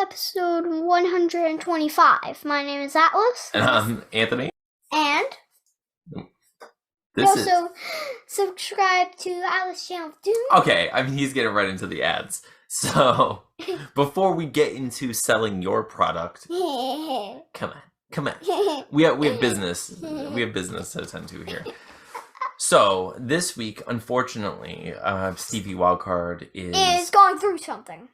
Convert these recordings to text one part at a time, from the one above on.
episode 125. My name is Atlas. And I'm Anthony. And also subscribe to Atlas' channel too. Okay, I mean, he's getting right into the ads. So, before we get into selling your product, come on. We have business. We have business to attend to here. So, this week, unfortunately, Stevie Wildcard is going through something.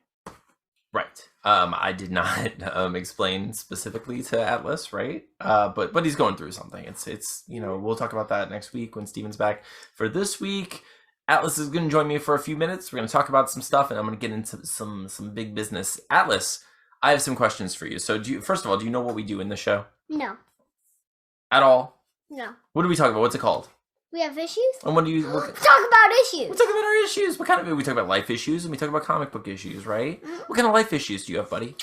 Right. I did not explain specifically to Atlas, right? But he's going through something. It's we'll talk about that next week when Steven's back. For this week, Atlas is going to join me for a few minutes. We're going to talk about some stuff, and I'm going to get into some big business. Atlas, I have some questions for you. So, first of all, do you know what we do in the show? No. At all? No. What do we talk about? What's it called? We have issues? And what do you... talk about issues! We talk about our issues. What kind of... We talk about life issues, and we talk about comic book issues, right? What kind of life issues do you have, buddy?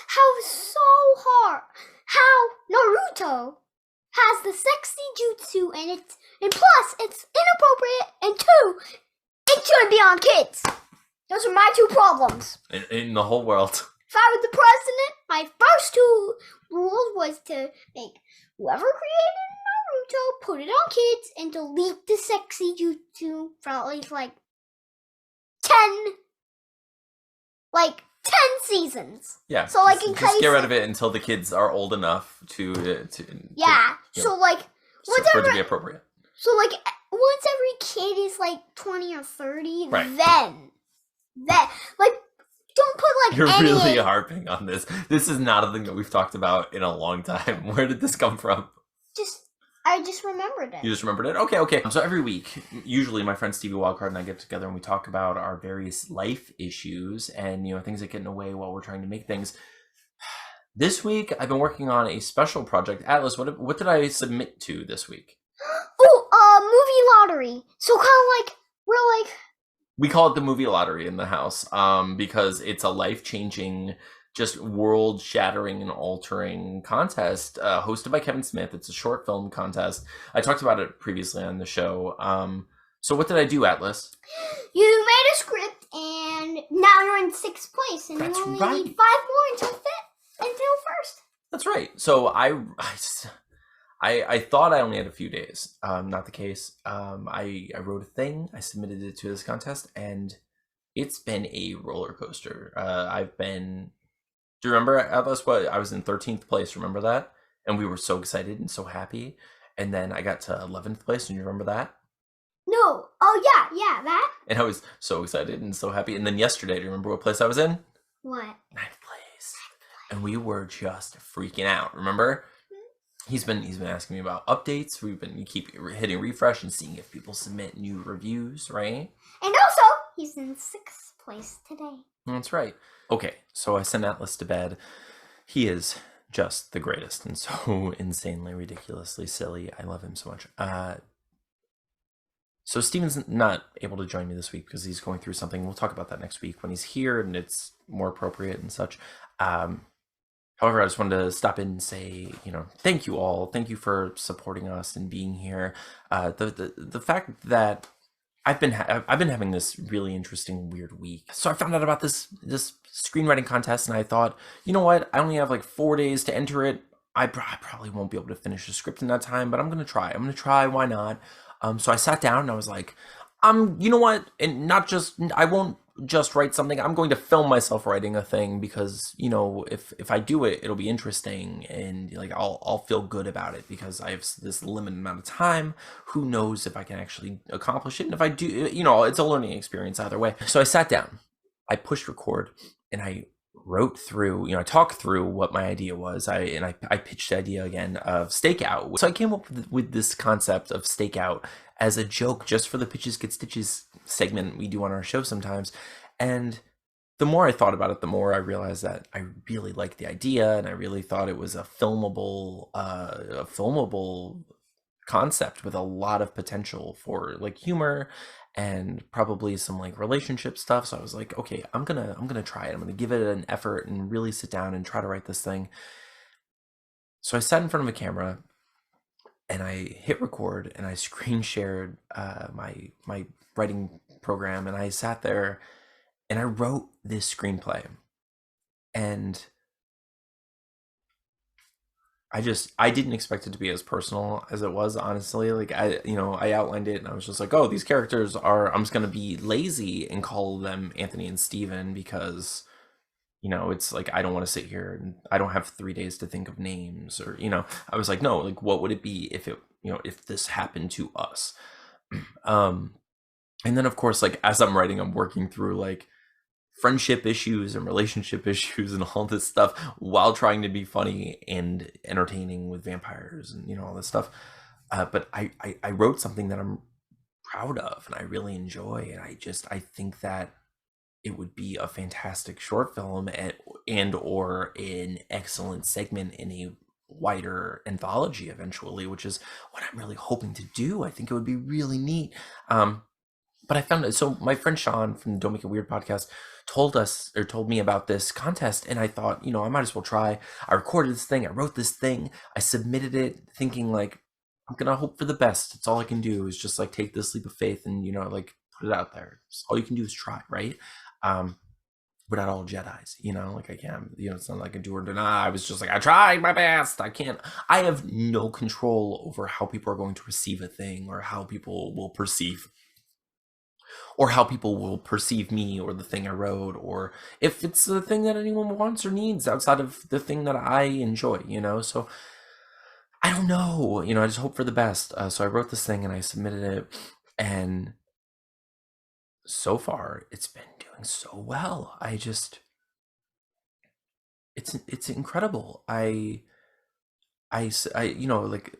How so hard... How Naruto has the sexy jutsu, and plus, it's inappropriate, and two, it shouldn't be on kids. Those are my two problems. In the whole world. If I was the president, my first two rules was to make whoever created Naruto put it on kids and delete the sexy jutsu for at least like 10 seasons. Yeah. So like in just get rid of it until the kids are old enough to so like for it to be appropriate. So like once every kid is like 20 or 30, right. then like don't put like You're really harping on this. This is not a thing that we've talked about in a long time. Where did this come from? I just remembered it. You just remembered it? Okay. So every week, usually my friend Stevie Wildcard and I get together and we talk about our various life issues and, things that get in the way while we're trying to make things. This week, I've been working on a special project. Atlas, what did I submit to this week? Oh, movie lottery. So kind of like, we call it the movie lottery in the house because it's a life-changing, just world-shattering and altering contest hosted by Kevin Smith. It's a short film contest. I talked about it previously on the show. So what did I do, Atlas? You made a script, and now you're in 6th place, and That's you only right. need 5 more until first. That's right. So I thought I only had a few days. Not the case. I wrote a thing. I submitted it to this contest, and it's been a roller coaster. Do you remember, Atlas, what? I was in 13th place, remember that? And we were so excited and so happy. And then I got to 11th place, and you remember that? No. Oh, yeah, that. And I was so excited and so happy. And then yesterday, do you remember what place I was in? What? 9th place. And we were just freaking out, remember? He's been asking me about updates. We keep hitting refresh and seeing if people submit new reviews, right? And also, he's in 6th place today. That's right. Okay, so I sent Atlas to bed. He is just the greatest and so insanely, ridiculously silly. I love him so much. So Steven's not able to join me this week because he's going through something. We'll talk about that next week when he's here and it's more appropriate and such. However, I just wanted to stop in and say, thank you all. Thank you for supporting us and being here. The fact that I've been having this really interesting, weird week. So I found out about this screenwriting contest, and I thought, you know what? I only have like 4 days to enter it. I probably won't be able to finish the script in that time, but I'm gonna try. Why not? So I sat down and I was like, you know what? And I won't just write something. I'm going to film myself writing a thing because, if I do it, it'll be interesting and like I'll feel good about it because I have this limited amount of time. Who knows if I can actually accomplish it? And if I do, it's a learning experience either way. So I sat down, I pushed record, and I wrote through, I talked through what my idea was. I pitched the idea again of Stakeout. So I came up with this concept of Stakeout as a joke just for the Pitches Get Stitches segment we do on our show sometimes. And the more I thought about it, the more I realized that I really liked the idea, and I really thought it was a filmable concept with a lot of potential for like humor and probably some like relationship stuff. So I was like, okay, I'm gonna try it. I'm gonna give it an effort and really sit down and try to write this thing. So I sat in front of a camera and I hit record and I screen shared my writing program, and I sat there and I wrote this screenplay. And I didn't expect it to be as personal as it was, honestly. Like I outlined it and I was just like, oh, these characters are, I'm just gonna be lazy and call them Anthony and Steven because it's like I don't want to sit here and I don't have 3 days to think of names, or I was like, no, like what would it be if it if this happened to us? um and then of course, like as I'm writing, I'm working through like friendship issues and relationship issues and all this stuff while trying to be funny and entertaining with vampires and all this stuff. But I wrote something that I'm proud of and I really enjoy, and I think that it would be a fantastic short film and or an excellent segment in a wider anthology eventually, which is what I'm really hoping to do. I think it would be really neat. But I found it. So my friend Sean from the Don't Make It Weird podcast told me about this contest, and I thought, I might as well try. I recorded this thing, I wrote this thing, I submitted it thinking like, I'm gonna hope for the best. It's all I can do is just like take this leap of faith and like put it out there. All you can do is try, right? We're not all Jedis, like I can't, it's not like a do or deny. I was just like, I tried my best. I have no control over how people are going to receive a thing, or how people will perceive me or the thing I wrote, or if it's the thing that anyone wants or needs outside of the thing that I enjoy, so I don't know, I just hope for the best. So I wrote this thing and I submitted it, and so far it's been doing so well. It's incredible. Like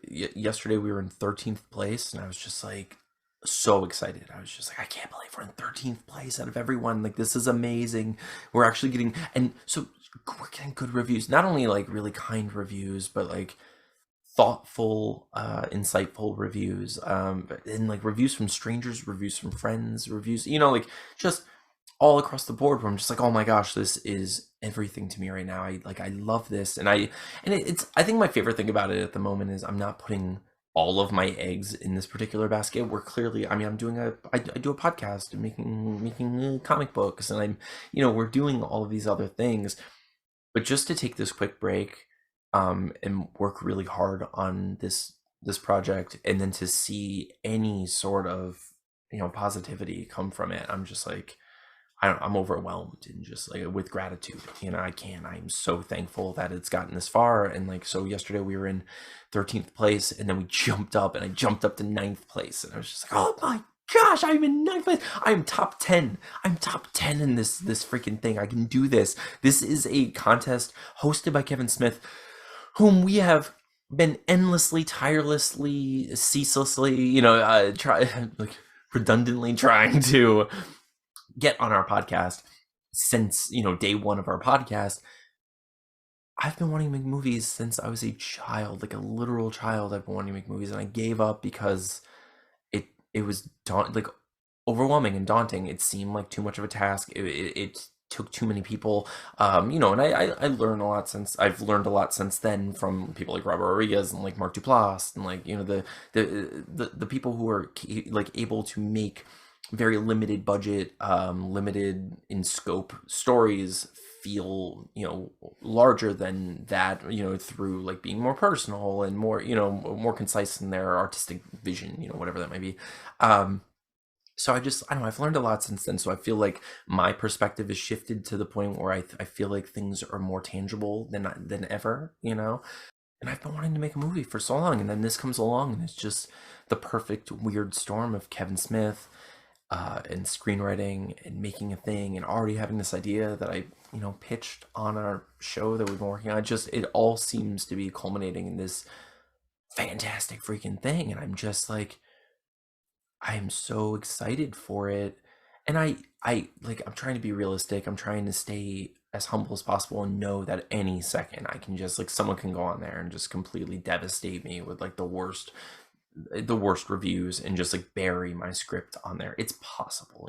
yesterday we were in 13th place, and I was just like so excited. I was just like, I can't believe we're in 13th place out of everyone. Like, this is amazing. We're actually getting, and so we're getting good reviews, not only like really kind reviews, but like thoughtful, insightful reviews, and like reviews from strangers, reviews from friends, reviews, like just all across the board, where I'm just like, oh my gosh, this is everything to me right now. I love this. And it's I think my favorite thing about it at the moment is I'm not putting all of my eggs in this particular basket. We're clearly, I do a podcast and making comic books, and we're doing all of these other things. But just to take this quick break, and work really hard on this project, and then to see any sort of positivity come from it, I'm just like, I'm overwhelmed and just like with gratitude. I'm so thankful that it's gotten this far. And like, so yesterday we were in 13th place, and then we jumped up, and I jumped up to 9th place, and I was just like, oh my gosh, I'm in 9th place. I'm top 10. I'm top 10 in this freaking thing. I can do this. This is a contest hosted by Kevin Smith, whom we have been endlessly, tirelessly, ceaselessly, redundantly trying to get on our podcast since day one of our podcast. I've been wanting to make movies since I was a child, like a literal child. I've been wanting to make movies, and I gave up because it was overwhelming and daunting. It seemed like too much of a task. It took too many people, and I learned a lot since. I've learned a lot since then from people like Robert Rodriguez and like Mark Duplass, and like the people who are like able to make very limited budget, limited in scope stories feel larger than that, through like being more personal and more more concise in their artistic vision, whatever that might be. So I don't know, I've learned a lot since then. So I feel like my perspective has shifted to the point where I feel like things are more tangible than ever, and I've been wanting to make a movie for so long, and then this comes along, and it's just the perfect weird storm of Kevin Smith, and screenwriting and making a thing, and already having this idea that I pitched on our show that we've been working on. It all seems to be culminating in this fantastic freaking thing, and I'm just like, I am so excited for it. And I'm trying to be realistic. I'm trying to stay as humble as possible and know that any second I can just like, someone can go on there and just completely devastate me with like the worst reviews and just like bury my script on there. It's possible,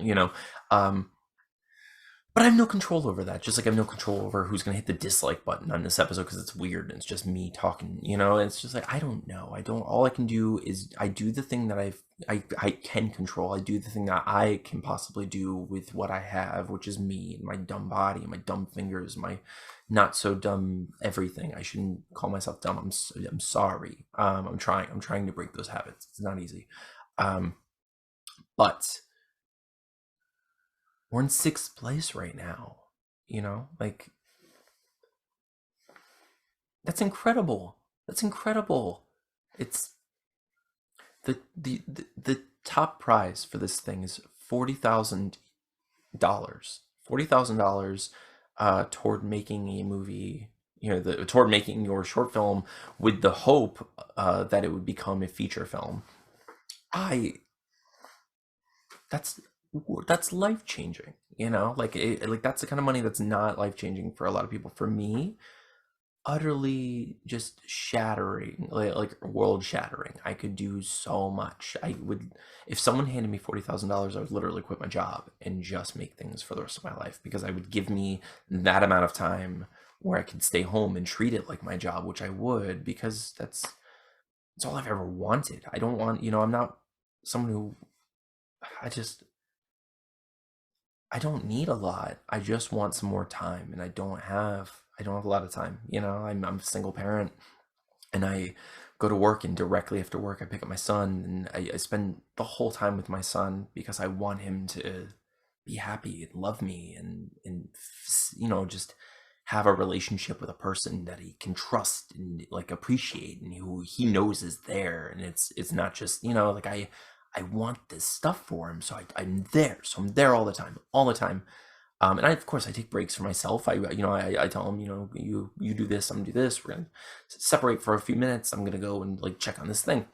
But I have no control over that. Just like I have no control over who's going to hit the dislike button on this episode because it's weird and it's just me talking, you know? It's just like, I don't know. All I can do is I do the thing that I can control. I do the thing that I can possibly do with what I have, which is me and my dumb body and my dumb fingers, my not so dumb everything. I shouldn't call myself dumb. I'm sorry. I'm trying to break those habits. It's not easy. But we're in 6th place right now, you know, like that's incredible. That's incredible. It's the top prize for this thing is $40,000. $40,000 toward making a movie, you know, toward making your short film with the hope that it would become a feature film. That's life changing, you know, like like that's the kind of money that's not life changing for a lot of people. For me, utterly just shattering, like world shattering. I could do so much. I would, if someone handed me $40,000, I would literally quit my job and just make things for the rest of my life, because I would give me that amount of time where I could stay home and treat it like my job, which I would, because that's all I've ever wanted. I don't want, you know, I'm not someone who, I just I don't need a lot. I just want some more time, and I don't have a lot of time. You know, I'm a single parent, and I go to work, and directly after work I pick up my son, and I spend the whole time with my son because I want him to be happy and love me, and you know, just have a relationship with a person that he can trust and like appreciate, and who he knows is there. And it's not just, you know, like I want this stuff for him, so I'm there. So I'm there all the time, all the time. And of course, I take breaks for myself. I tell him, you know, you do this, I'm gonna do this. We're gonna separate for a few minutes. I'm gonna go and like check on this thing.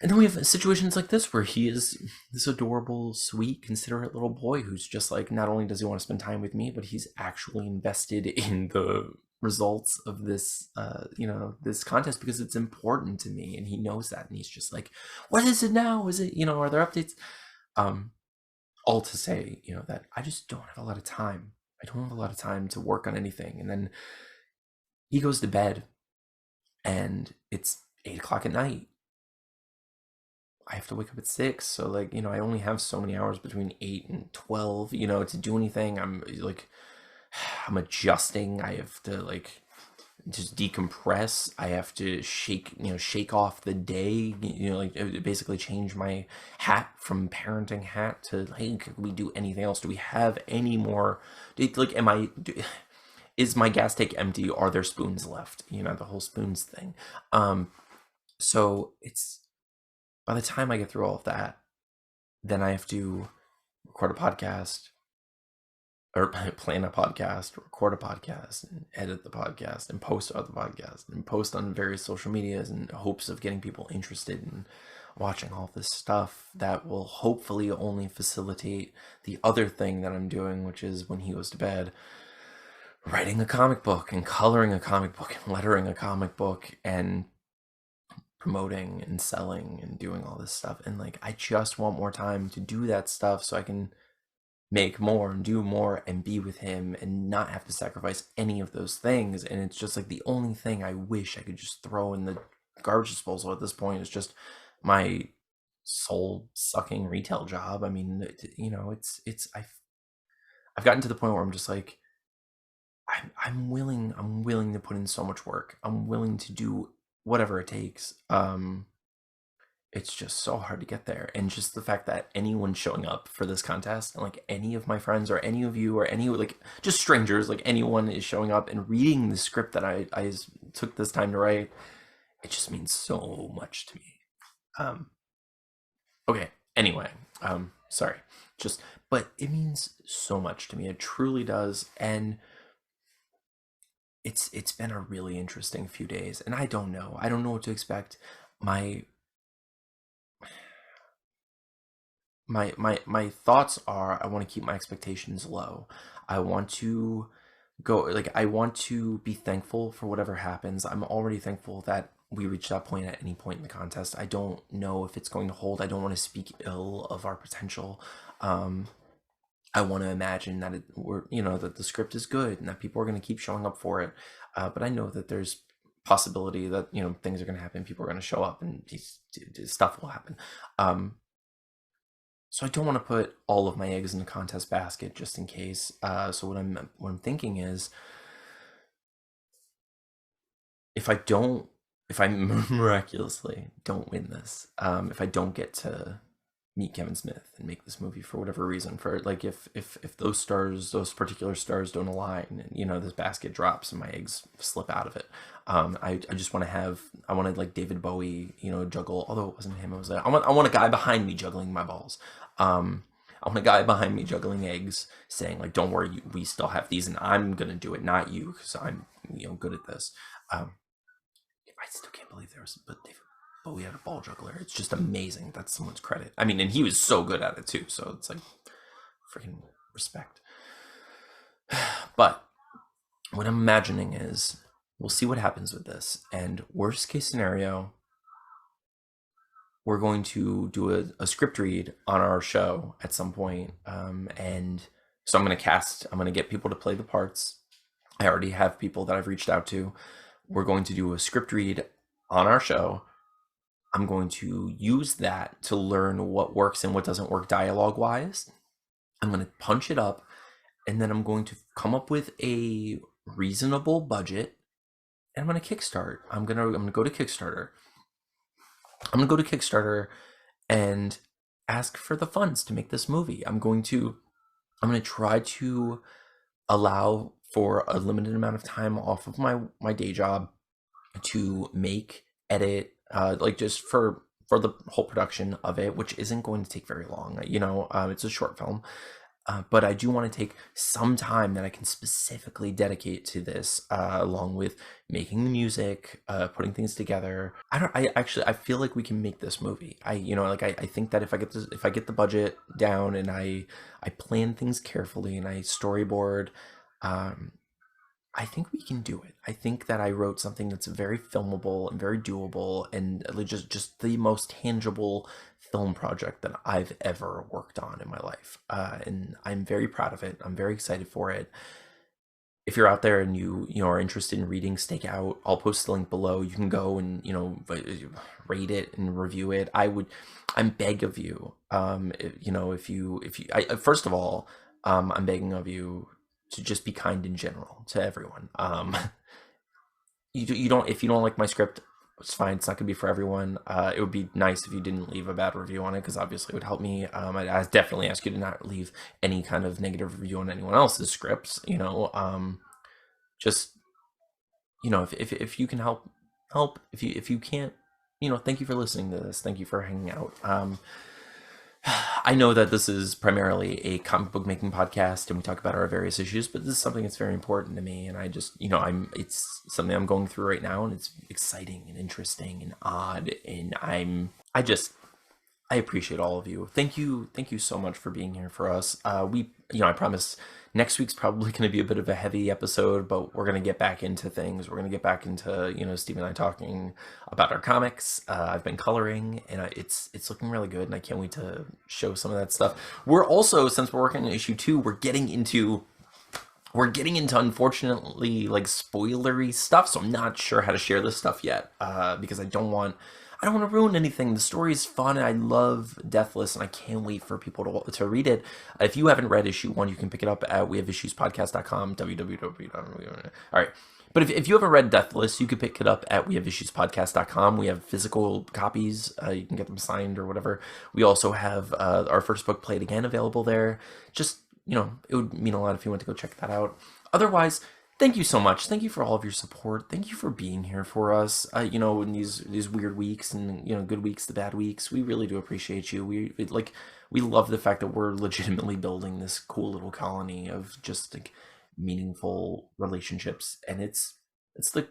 And then we have situations like this where he is this adorable, sweet, considerate little boy who's just like, not only does he want to spend time with me, but he's actually invested in the results of this, you know, this contest, because it's important to me, and he knows that, and he's just like, what is it now? Is it, you know, are there updates? All to say, you know, that I just don't have a lot of time. I don't have a lot of time to work on anything. And then he goes to bed, and it's 8 o'clock at night. I have to wake up at 6, so like, you know, I only have so many hours between 8 and 12, you know, to do anything. I'm like, I'm adjusting. I have to like just decompress. I have to shake off the day, you know, like basically change my hat from parenting hat to, hey, can we do anything else? Do we have any more, like, is my gas tank empty? Are there spoons left? You know, the whole spoons thing. So it's, by the time I get through all of that, then I have to record a podcast, or plan a podcast, record a podcast, and edit the podcast, and post on the podcast, and post on various social medias in hopes of getting people interested in watching all this stuff that will hopefully only facilitate the other thing that I'm doing, which is, when he goes to bed, writing a comic book and coloring a comic book and lettering a comic book and promoting and selling and doing all this stuff. And like, I just want more time to do that stuff so I can make more and do more and be with him and not have to sacrifice any of those things. And it's just like, the only thing I wish I could just throw in the garbage disposal at this point is just my soul sucking retail job. I mean, you know, I've gotten to the point where I'm just like, I'm willing to put in so much work. I'm willing to do whatever it takes. It's just so hard to get there. And just the fact that anyone showing up for this contest, and like any of my friends or any of you or any, like, just strangers, like anyone is showing up and reading the script that I took this time to write, it just means so much to me. Okay, anyway, sorry, but it means so much to me. It truly does. And it's been a really interesting few days, and I don't know what to expect. My thoughts are, I want to keep my expectations low. I want to I want to be thankful for whatever happens. I'm already thankful that we reach that point at any point in the contest. I don't know if it's going to hold. I don't want to speak ill of our potential. I want to imagine that that the script is good and that people are going to keep showing up for it. But I know that there's possibility that things are going to happen, people are going to show up, and stuff will happen. So I don't want to put all of my eggs in the contest basket just in case. So what I'm thinking is, if I miraculously don't win this, if I don't get to meet Kevin Smith and make this movie for whatever reason, for like if those particular stars don't align, and this basket drops and my eggs slip out of it, I just want to I wanted like David Bowie, juggle, although it wasn't him, it was I want a guy behind me juggling my balls. I want a guy behind me juggling eggs, saying like, don't worry, we still have these, and I'm gonna do it, not you, because I'm good at this. I still can't believe but David Bowie had a ball juggler. It's just amazing. That's someone's credit. I mean, and he was so good at it too. So it's like freaking respect. But what I'm imagining is, we'll see what happens with this. And worst case scenario, we're going to do a script read on our show at some point. And so I'm going to get people to play the parts. I already have people that I've reached out to. We're going to do a script read on our show. I'm going to use that to learn what works and what doesn't work dialogue-wise. I'm going to punch it up, and then I'm going to come up with a reasonable budget, and I'm going to kickstart. I'm going to go to Kickstarter. I'm going to go to Kickstarter and ask for the funds to make this movie. I'm going to try to allow for a limited amount of time off of my day job to make, edit, like just for the whole production of it, which isn't going to take very long. It's a short film, but I do want to take some time that I can specifically dedicate to this, along with making the music, putting things together. I feel like we can make this movie. I think that if I get the budget down and I plan things carefully and I storyboard, I think we can do it. I think that I wrote something that's very filmable and very doable, and just the most tangible film project that I've ever worked on in my life. And I'm very proud of it. I'm very excited for it. If you're out there and you are interested in reading Stake Out, I'll post the link below. You can go and rate it and review it. I'm beg of you. First of all, I'm begging of you to just be kind in general to everyone. If you don't like my script, it's fine. It's not gonna be for everyone. It would be nice if you didn't leave a bad review on it, because obviously it would help me. I definitely ask you to not leave any kind of negative review on anyone else's scripts. Just if you can help. If you can't, thank you for listening to this. Thank you for hanging out. I know that this is primarily a comic book making podcast and we talk about our various issues, but this is something that's very important to me, and I just, it's something I'm going through right now, and it's exciting and interesting and odd, and I appreciate all of you. Thank you so much for being here for us. I promise next week's probably going to be a bit of a heavy episode, but we're going to get back into things. We're going to get back into, Steve and I talking about our comics. I've been coloring, and it's looking really good, and I can't wait to show some of that stuff. We're also, since we're working on issue 2, we're getting into unfortunately like spoilery stuff, so I'm not sure how to share this stuff yet, because I don't want to ruin anything. The story is fun. I love Deathless, and I can't wait for people to read it. If you haven't read issue 1, you can pick it up at wehaveissuespodcast.com, www. All right. But if you haven't read Deathless, you can pick it up at wehaveissuespodcast.com. We have physical copies. You can get them signed or whatever. We also have our first book, Play It Again, available there. Just, it would mean a lot if you went to go check that out. Otherwise, thank you so much. Thank you for all of your support. Thank you for being here for us. In these weird weeks and good weeks, the bad weeks, we really do appreciate you. We love the fact that we're legitimately building this cool little colony of just like meaningful relationships, and it's the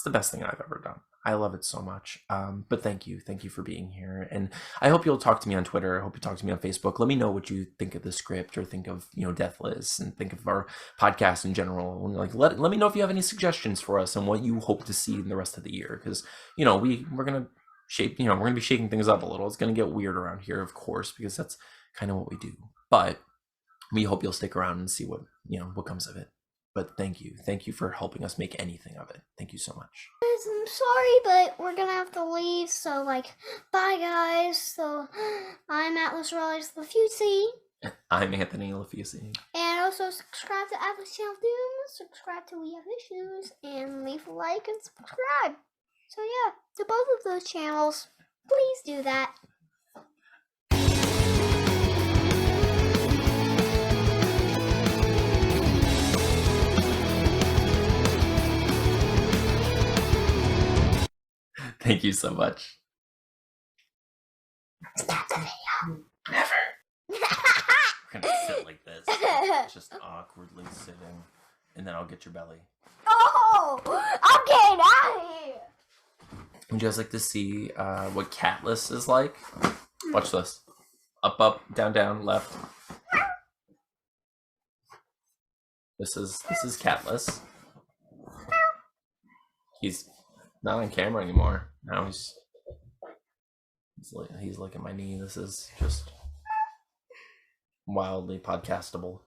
best thing I've ever done. I love it so much. But thank you for being here, and I hope you'll talk to me on Twitter. I hope you talk to me on Facebook. Let me know what you think of the script, or think of Deathless, and think of our podcast in general. And let me know if you have any suggestions for us and what you hope to see in the rest of the year, because we're gonna shape. We're gonna be shaking things up a little. It's gonna get weird around here, of course, because that's kind of what we do. But We hope you'll stick around and see what comes of it. But thank you for helping us make anything of it. Thank you so much. I'm sorry, but we're gonna have to leave. So bye guys. So I'm Atlas Riley's Lafusi. I'm Anthony Lafusi. And also subscribe to Atlas Channel Doom, subscribe to We Have Issues, and leave a like and subscribe. So yeah, to both of those channels, please do that. Thank you so much. Stop the video. Never. We're gonna sit like this, just awkwardly sitting, and then I'll get your belly. Oh, I'm getting out of here. Would you guys like to see what Catless is like? Watch this. Up, up, down, down, left. This is Catless. He's not on camera anymore. Now he's licking my knee. This is just wildly podcastable.